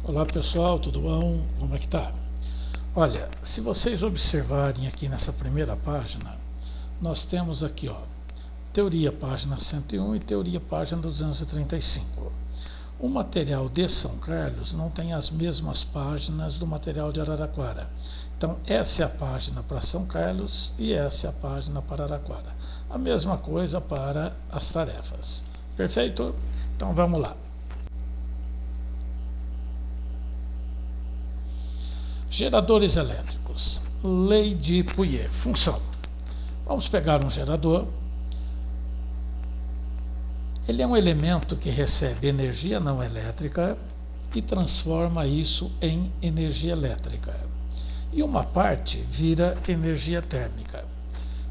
Olá pessoal, tudo bom? Como é que tá? Olha, se vocês observarem aqui nessa primeira página, nós temos aqui, ó, teoria página 101 e teoria página 235. O material de São Carlos não tem as mesmas páginas do material de Araraquara. Então, essa é a página para São Carlos e essa é a página para Araraquara. A mesma coisa para as tarefas. Perfeito? Então, vamos lá. Geradores elétricos. Lei de Pouillet. Função. Vamos pegar um gerador. Ele é um elemento que recebe energia não elétrica e transforma isso em energia elétrica. E uma parte vira energia térmica.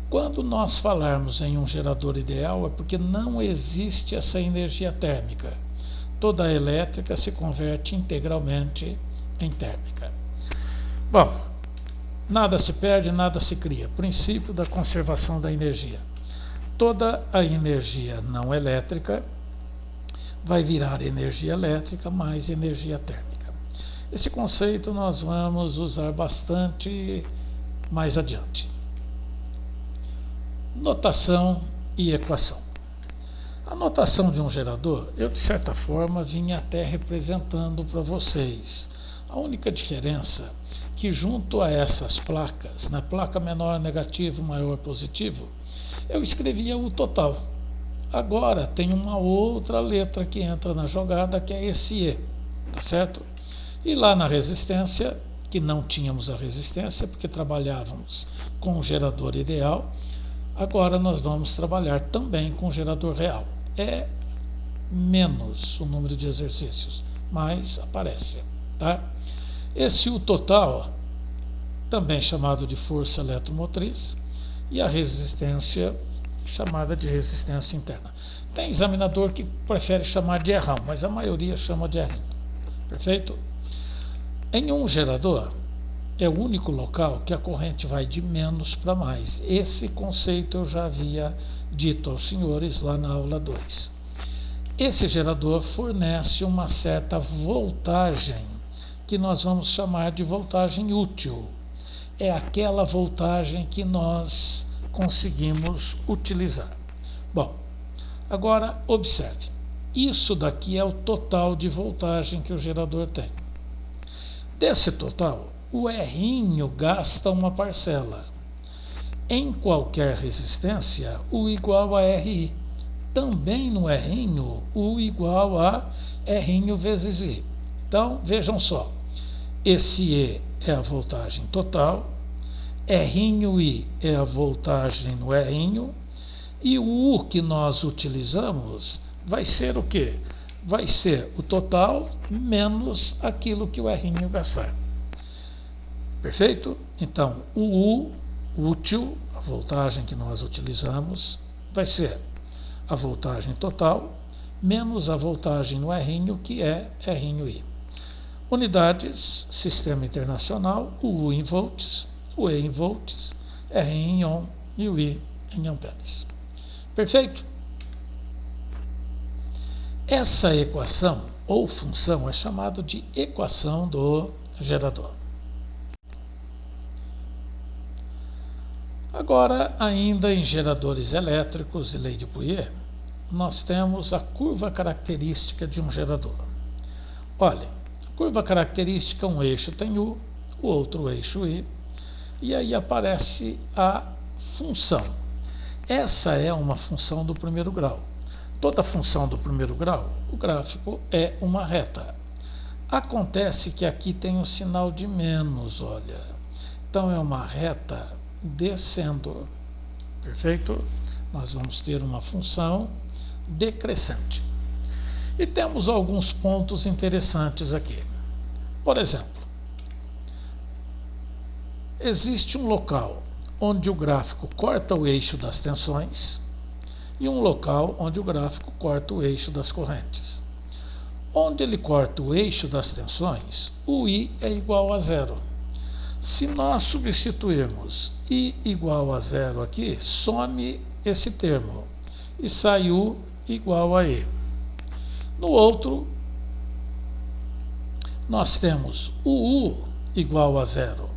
Quando nós falarmos em um gerador ideal é porque não existe essa energia térmica. Toda a elétrica se converte integralmente em térmica. Bom, nada se perde, nada se cria. Princípio da conservação da energia. Toda a energia não elétrica vai virar energia elétrica mais energia térmica. Esse conceito nós vamos usar bastante mais adiante. Notação e equação. A notação de um gerador, eu de certa forma vinha até representando para vocês. A única diferença que junto a essas placas, na placa menor negativo, maior positivo, eu escrevia o total. Agora tem uma outra letra que entra na jogada, que é esse E, tá certo? E lá na resistência, que não tínhamos a resistência, porque trabalhávamos com o gerador ideal, agora nós vamos trabalhar também com o gerador real. É menos o número de exercícios, mas aparece, tá? Esse U total, também chamado de força eletromotriz, e a resistência, chamada de resistência interna. Tem examinador que prefere chamar de Rão, mas a maioria chama de R. Perfeito? Em um gerador, é o único local que a corrente vai de menos para mais. Esse conceito eu já havia dito aos senhores lá na aula 2. Esse gerador fornece uma certa voltagem, que nós vamos chamar de voltagem útil. É aquela voltagem que nós conseguimos utilizar. Bom, agora observe. Isso daqui é o total de voltagem que o gerador tem. Desse total, o R gasta uma parcela. Em qualquer resistência, U igual a RI. Também no R, U igual a R vezes I. Então, vejam só. Esse E é a voltagem total, R'I é a voltagem no R, e o U que nós utilizamos vai ser o quê? Vai ser o total menos aquilo que o R gastar. Perfeito? Então, o U útil, a voltagem que nós utilizamos, vai ser a voltagem total menos a voltagem no R, que é R'I. Unidades, sistema internacional, o U em volts, o E em volts, R em ohm e o I em amperes. Perfeito? Essa equação ou função é chamada de equação do gerador. Agora, ainda em geradores elétricos e lei de Pouillet, nós temos a curva característica de um gerador. Olha, curva característica, um eixo tem U, o outro eixo I, e aí aparece a função. Essa é uma função do primeiro grau. Toda função do primeiro grau, o gráfico é uma reta. Acontece que aqui tem um sinal de menos, olha. Então é uma reta descendo. Perfeito? Nós vamos ter uma função decrescente. E temos alguns pontos interessantes aqui. Por exemplo, existe um local onde o gráfico corta o eixo das tensões e um local onde o gráfico corta o eixo das correntes. Onde ele corta o eixo das tensões, o I é igual a zero. Se nós substituirmos I igual a zero aqui, some esse termo e sai U igual a E. No outro, nós temos o U igual a zero.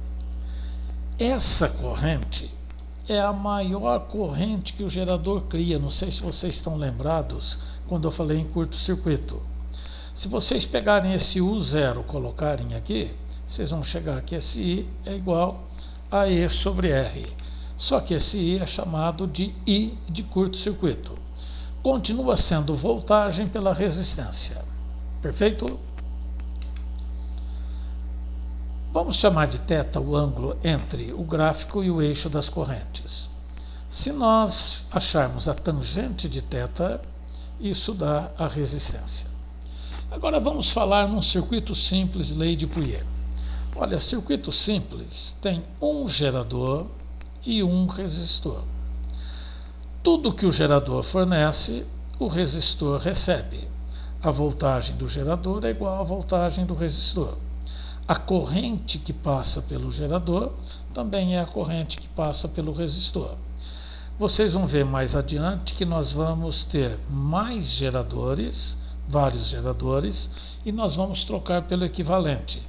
Essa corrente é a maior corrente que o gerador cria. Não sei se vocês estão lembrados quando eu falei em curto-circuito. Se vocês pegarem esse U0 e colocarem aqui, vocês vão chegar que esse I é igual a E sobre R. Só que esse I é chamado de I de curto-circuito. Continua sendo voltagem pela resistência. Perfeito? Vamos chamar de θ o ângulo entre o gráfico e o eixo das correntes. Se nós acharmos a tangente de θ, isso dá a resistência. Agora vamos falar num circuito simples, lei de Pouillet. Olha, circuito simples tem um gerador e um resistor. Tudo que o gerador fornece, o resistor recebe. A voltagem do gerador é igual à voltagem do resistor. A corrente que passa pelo gerador também é a corrente que passa pelo resistor. Vocês vão ver mais adiante que nós vamos ter mais geradores, vários geradores, e nós vamos trocar pelo equivalente.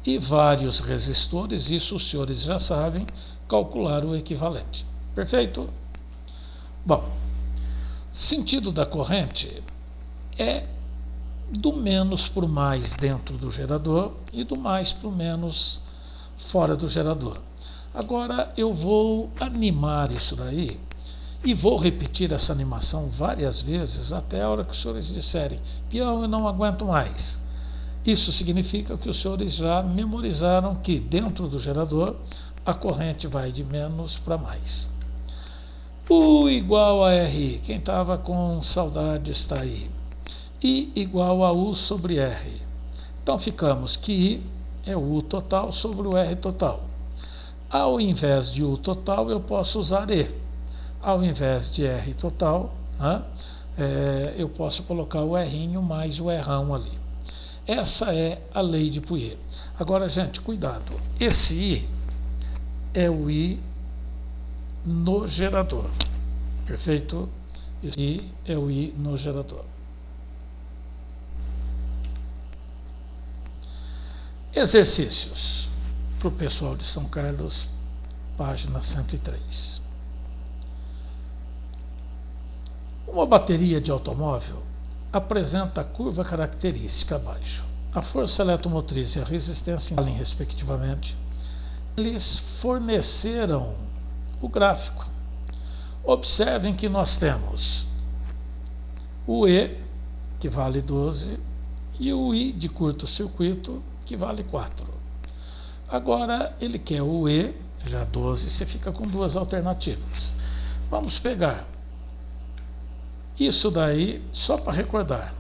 E vários resistores, isso os senhores já sabem, calcular o equivalente. Perfeito? Bom, sentido da corrente é do menos para o mais dentro do gerador e do mais para o menos fora do gerador. Agora eu vou animar isso daí e vou repetir essa animação várias vezes até a hora que os senhores disserem: peão, eu não aguento mais. Isso significa que os senhores já memorizaram que dentro do gerador a corrente vai de menos para mais. U igual a RI. Quem estava com saudade está aí. I igual a U sobre R. Então ficamos que I é o U total sobre o R total. Ao invés de U total, eu posso usar E. Ao invés de R total, eu posso colocar o R mais o Rão ali. Essa é a lei de Pouillet. Agora, gente, cuidado. Esse I é o I no gerador. Perfeito? Esse I é o I no gerador. Exercícios para o pessoal de São Carlos, página 103. Uma bateria de automóvel apresenta a curva característica abaixo. A força eletromotriz e a resistência, respectivamente, eles forneceram o gráfico. Observem que nós temos o E, que vale 12, e o I de curto-circuito, que vale 4. Agora ele quer o E, já 12, você fica com duas alternativas. Vamos pegar isso daí, só para recordar,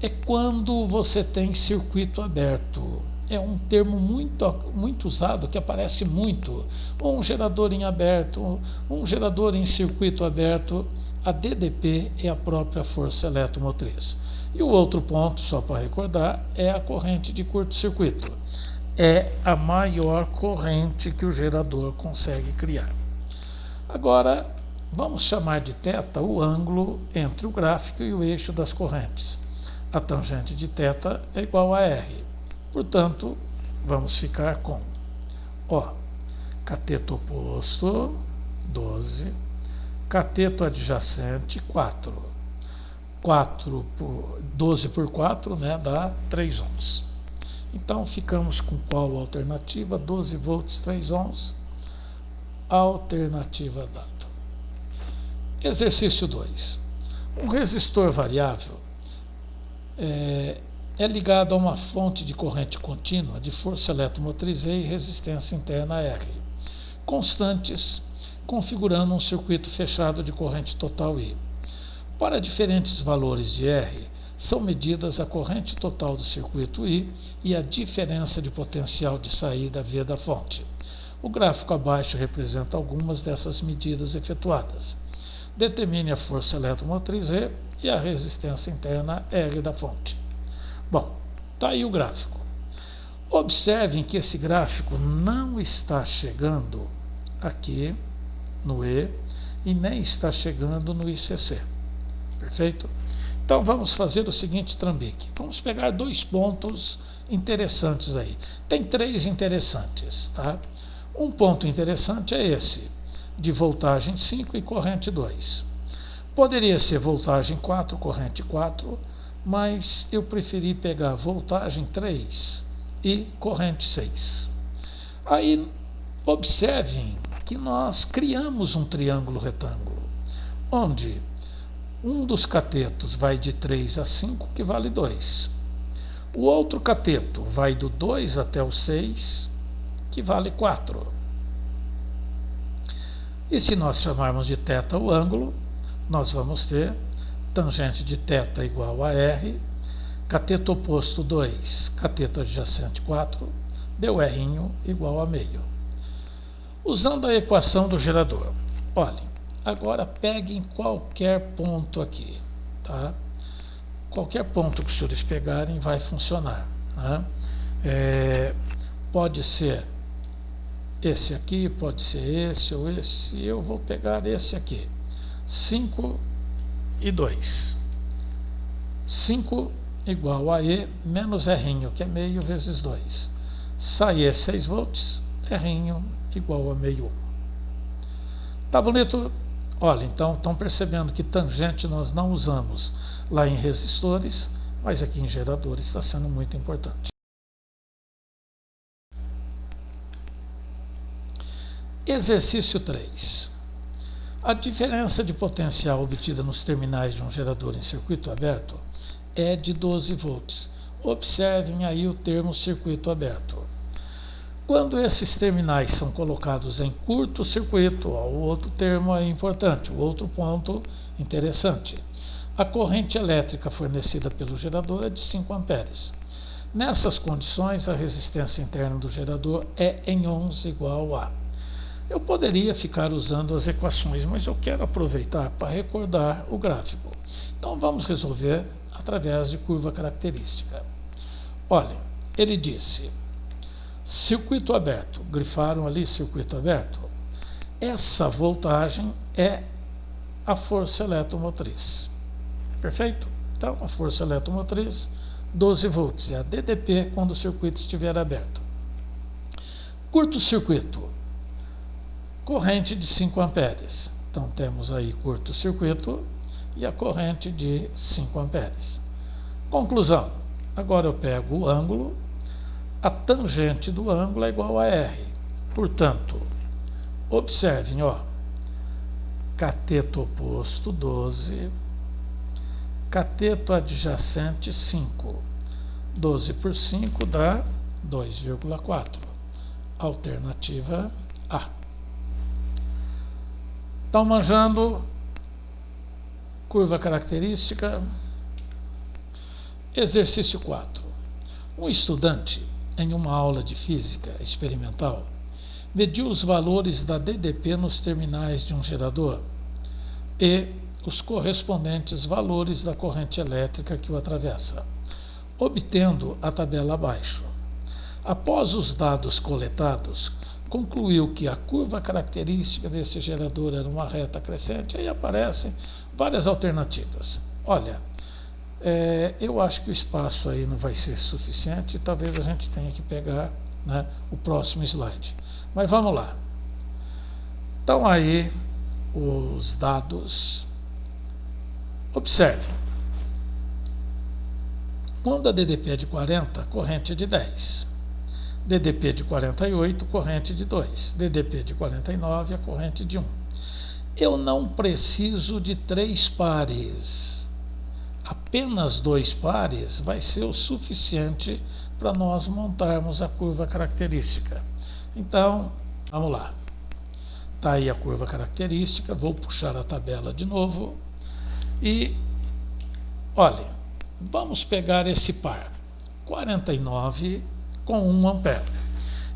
é quando você tem circuito aberto. É um termo muito usado, que aparece muito. Um gerador em aberto, um gerador em circuito aberto. A DDP é a própria força eletromotriz. E o outro ponto, só para recordar, é a corrente de curto-circuito. É a maior corrente que o gerador consegue criar. Agora, vamos chamar de θ o ângulo entre o gráfico e o eixo das correntes. A tangente de θ é igual a R. Portanto, vamos ficar com cateto oposto, 12, cateto adjacente, 4. 12 por 4, dá 3 ohms. Então, ficamos com qual alternativa? 12 volts, 3 ohms. Alternativa dada. Exercício 2. Um resistor variável é ligado a uma fonte de corrente contínua de força eletromotriz E e resistência interna R, constantes, configurando um circuito fechado de corrente total I. Para diferentes valores de R, são medidas a corrente total do circuito I e a diferença de potencial de saída V da fonte. O gráfico abaixo representa algumas dessas medidas efetuadas. Determine a força eletromotriz E e a resistência interna R da fonte. Bom, está aí o gráfico. Observem que esse gráfico não está chegando aqui no E e nem está chegando no ICC. Perfeito? Então vamos fazer o seguinte trambique. Vamos pegar dois pontos interessantes aí. Tem três interessantes, tá? Um ponto interessante é esse, de voltagem 5 e corrente 2. Poderia ser voltagem 4, corrente 4, mas eu preferi pegar voltagem 3 e corrente 6. Aí observem que nós criamos um triângulo retângulo, onde um dos catetos vai de 3 a 5, que vale 2. O outro cateto vai do 2 até o 6, que vale 4. E se nós chamarmos de θ o ângulo, nós vamos ter tangente de θ igual a R, cateto oposto 2, cateto adjacente 4, deu R igual a meio. Usando a equação do gerador, olhem, agora peguem qualquer ponto aqui, tá? Qualquer ponto que os senhores pegarem vai funcionar, tá? Pode ser esse aqui, pode ser esse ou esse, e eu vou pegar esse aqui, 5 e 2. 5 igual a E menos R, que é meio vezes 2. Sai E 6 volts, R igual a meio. Tá bonito? Olha, então estão percebendo que tangente nós não usamos lá em resistores, mas aqui em geradores está sendo muito importante. Exercício 3. A diferença de potencial obtida nos terminais de um gerador em circuito aberto é de 12 volts. Observem aí o termo circuito aberto. Quando esses terminais são colocados em curto-circuito, o outro termo é importante, o outro ponto interessante. A corrente elétrica fornecida pelo gerador é de 5 amperes. Nessas condições, a resistência interna do gerador é em ohms igual a. Eu poderia ficar usando as equações, mas eu quero aproveitar para recordar o gráfico. Então vamos resolver através de curva característica. Olhem, ele disse, circuito aberto, grifaram ali circuito aberto. Essa voltagem é a força eletromotriz. Perfeito? Então, a força eletromotriz, 12 volts, é a DDP quando o circuito estiver aberto. Curto-circuito, corrente de 5 amperes. Então, temos aí curto-circuito e a corrente de 5 amperes. Conclusão, agora eu pego o ângulo, a tangente do ângulo é igual a R. Portanto, observem, ó, cateto oposto 12, cateto adjacente 5. 12 por 5 dá 2,4. Alternativa A. Estão manjando? Curva característica. Exercício 4. Um estudante, em uma aula de física experimental, mediu os valores da DDP nos terminais de um gerador e os correspondentes valores da corrente elétrica que o atravessa, obtendo a tabela abaixo. Após os dados coletados, concluiu que a curva característica desse gerador era uma reta crescente. Aí aparecem várias alternativas. Olha, eu acho que o espaço aí não vai ser suficiente, talvez a gente tenha que pegar, né, o próximo slide. Mas vamos lá. Então aí os dados. Observe. Quando a DDP é de 40, corrente é de 10. DDP de 48, corrente de 2. DDP de 49, a corrente de 1. Eu não preciso de 3 pares. Apenas 2 pares vai ser o suficiente para nós montarmos a curva característica. Então, vamos lá. Está aí a curva característica, vou puxar a tabela de novo. E, olha, vamos pegar esse par, 49 com 1 ampere.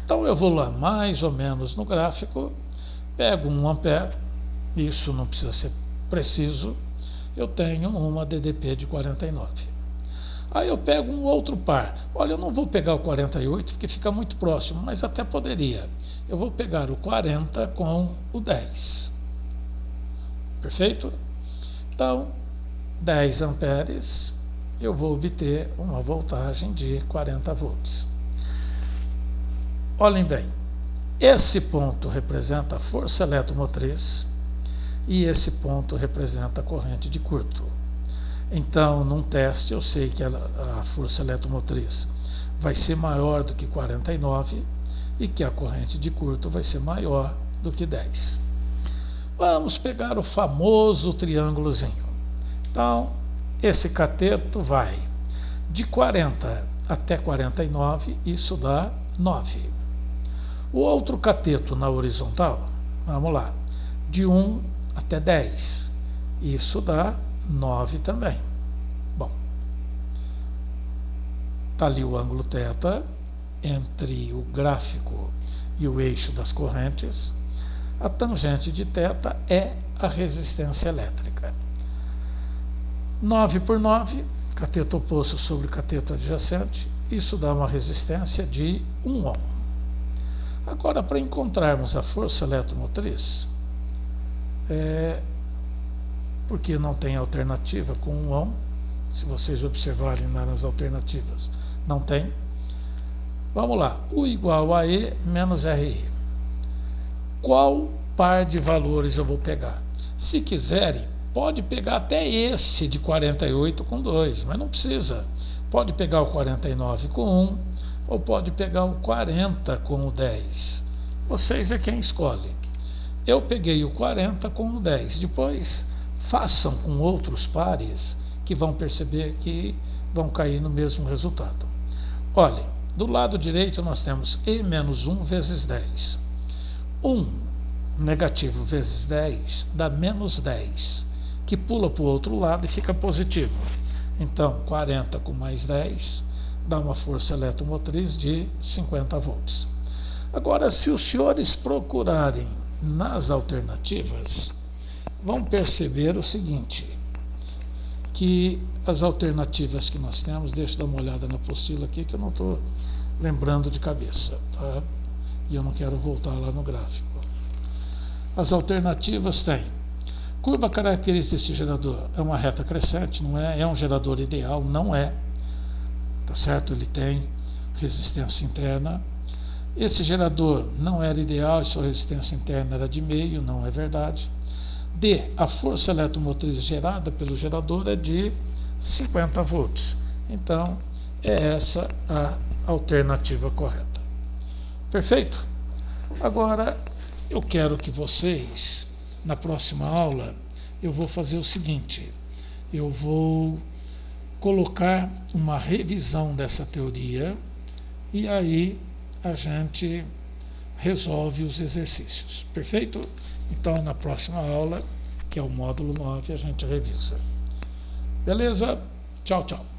Então eu vou lá mais ou menos no gráfico, pego 1 ampere, isso não precisa ser preciso, eu tenho uma DDP de 49. Aí eu pego um outro par, olha, eu não vou pegar o 48 porque fica muito próximo, mas até poderia. Eu vou pegar o 40 com o 10. Perfeito? Então, 10 amperes, eu vou obter uma voltagem de 40 volts. Olhem bem, esse ponto representa a força eletromotriz e esse ponto representa a corrente de curto. Então, num teste, eu sei que a força eletromotriz vai ser maior do que 49 e que a corrente de curto vai ser maior do que 10. Vamos pegar o famoso triângulozinho. Então, esse cateto vai de 40 até 49, isso dá 9. O outro cateto na horizontal, vamos lá, de 1 até 10, isso dá 9 também. Bom, está ali o ângulo θ entre o gráfico e o eixo das correntes. A tangente de θ é a resistência elétrica. 9 por 9, cateto oposto sobre cateto adjacente, isso dá uma resistência de 1 ohm. Agora, para encontrarmos a força eletromotriz, porque não tem alternativa com 1 ohm, se vocês observarem nas alternativas, não tem. Vamos lá, U igual a E menos RI. Qual par de valores eu vou pegar? Se quiserem, pode pegar até esse de 48 com 2, mas não precisa. Pode pegar o 49 com 1, ou pode pegar o 40 com o 10. Vocês é quem escolhe. Eu peguei o 40 com o 10. Depois, façam com outros pares que vão perceber que vão cair no mesmo resultado. Olhem, do lado direito nós temos E menos 1 vezes 10. 1 negativo vezes 10 dá menos 10, que pula para o outro lado e fica positivo. Então, 40 com mais 10 dá uma força eletromotriz de 50 volts. Agora, se os senhores procurarem nas alternativas, vão perceber o seguinte, que as alternativas que nós temos, deixa eu dar uma olhada na apostila aqui, que eu não estou lembrando de cabeça, tá? E eu não quero voltar lá no gráfico. As alternativas têm curva característica desse gerador, é uma reta crescente, não é? É um gerador ideal, não é. Tá certo? Ele tem resistência interna. Esse gerador não era ideal, e sua resistência interna era de meio, não é verdade. D, a força eletromotriz gerada pelo gerador é de 50 volts. Então, é essa a alternativa correta. Perfeito? Agora, eu quero que vocês, na próxima aula, eu vou fazer o seguinte, eu vou colocar uma revisão dessa teoria e aí a gente resolve os exercícios. Perfeito? Então, na próxima aula, que é o módulo 9, a gente revisa. Beleza? Tchau, tchau.